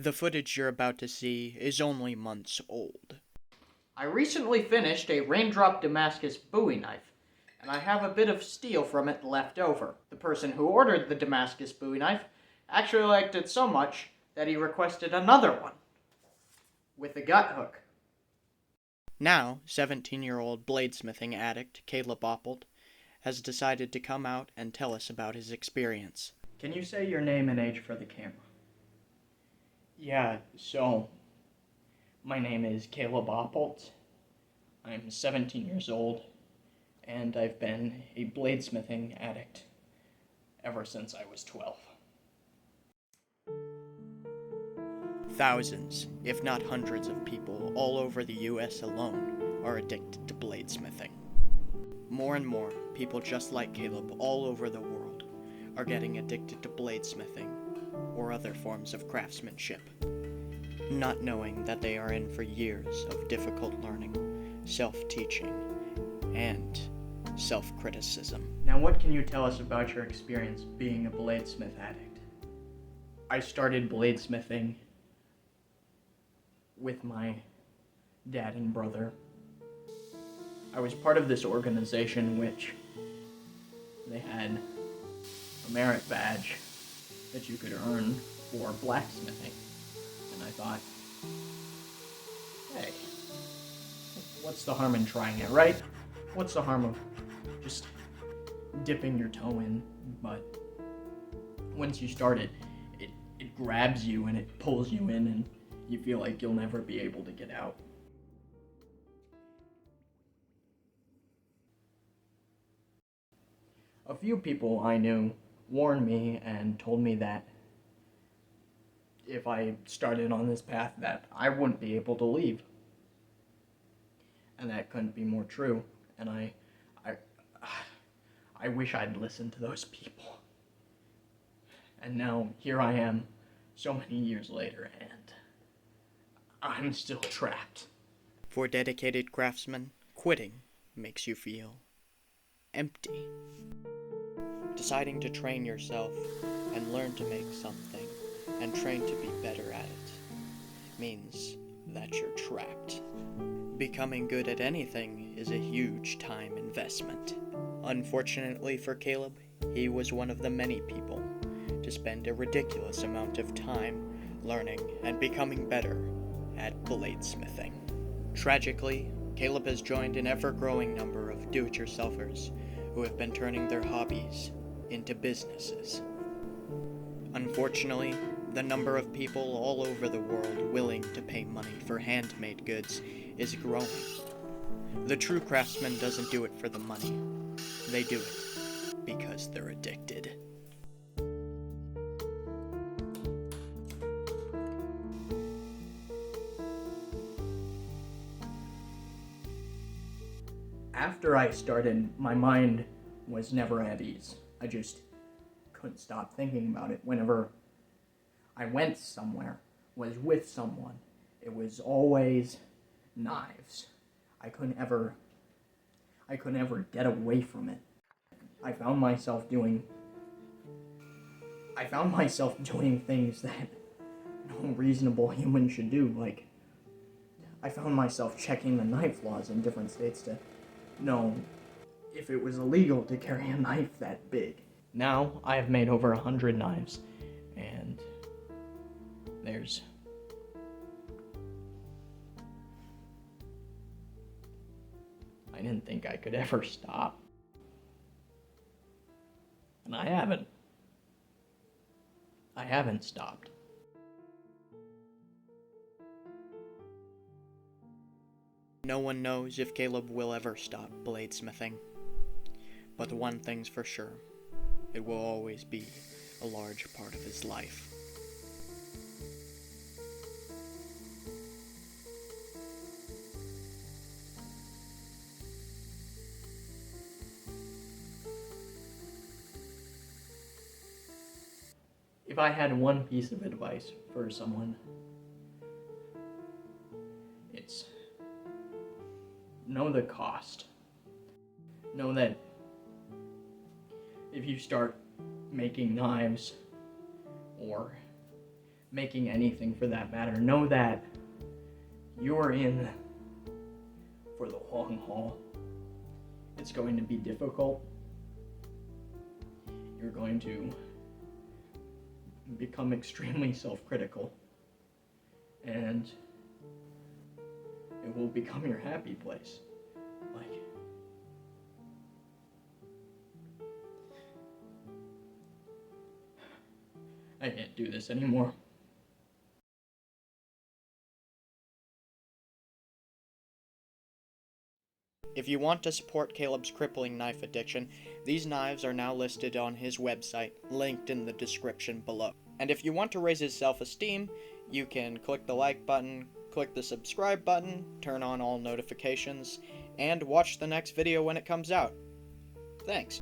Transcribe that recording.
The footage you're about to see is only months old. I recently finished a raindrop Damascus Bowie knife, and I have a bit of steel from it left over. The person who ordered the Damascus Bowie knife actually liked it so much that he requested another one with a gut hook. Now, 17-year-old bladesmithing addict Caleb Oppold has decided to come out and tell us about his experience. Can you say your name and age for the camera? Yeah, so my name is Caleb Oppold. I'm 17 years old, and I've been a bladesmithing addict ever since I was 12. Thousands, if not hundreds of people all over the US alone are addicted to bladesmithing. More and more people just like Caleb all over the world are getting addicted to bladesmithing or other forms of craftsmanship, not knowing that they are in for years of difficult learning, self-teaching, and self-criticism. Now, what can you tell us about your experience being a bladesmith addict? I started bladesmithing with my dad and brother. I was part of this organization which they had a merit badge that you could earn for blacksmithing. And I thought, hey, what's the harm in trying it, right? What's the harm of just dipping your toe in? But once you start it, it grabs you and it pulls you in, and you feel like you'll never be able to get out. A few people I knew warned me and told me that if I started on this path that I wouldn't be able to leave. And that couldn't be more true. And I wish I'd listened to those people. And now here I am so many years later, and I'm still trapped. For dedicated craftsmen, quitting makes you feel empty. Deciding to train yourself and learn to make something and train to be better at it means that you're trapped. Becoming good at anything is a huge time investment. Unfortunately for Caleb, he was one of the many people to spend a ridiculous amount of time learning and becoming better at bladesmithing. Tragically, Caleb has joined an ever-growing number of do-it-yourselfers who have been turning their hobbies into businesses. Unfortunately, the number of people all over the world willing to pay money for handmade goods is growing. The true craftsman doesn't do it for the money. They do it because they're addicted. After I started, my mind was never at ease. I just couldn't stop thinking about it. Whenever I went somewhere, was with someone, it was always knives. I couldn't ever get away from it. I found myself doing things that no reasonable human should do. Like, I found myself checking the knife laws in different states to know if it was illegal to carry a knife that big. Now, I have made over 100 knives, and I didn't think I could ever stop. And I haven't. I haven't stopped. No one knows if Caleb will ever stop bladesmithing. But one thing's for sure, it will always be a large part of his life. If I had one piece of advice for someone, it's know the cost. Know that if you start making knives or making anything for that matter, know that you're in for the long haul. It's going to be difficult. You're going to become extremely self-critical, and it will become your happy place. Like, I can't do this anymore. If you want to support Caleb's crippling knife addiction, these knives are now listed on his website, linked in the description below. And if you want to raise his self-esteem, you can click the like button, click the subscribe button, turn on all notifications, and watch the next video when it comes out. Thanks.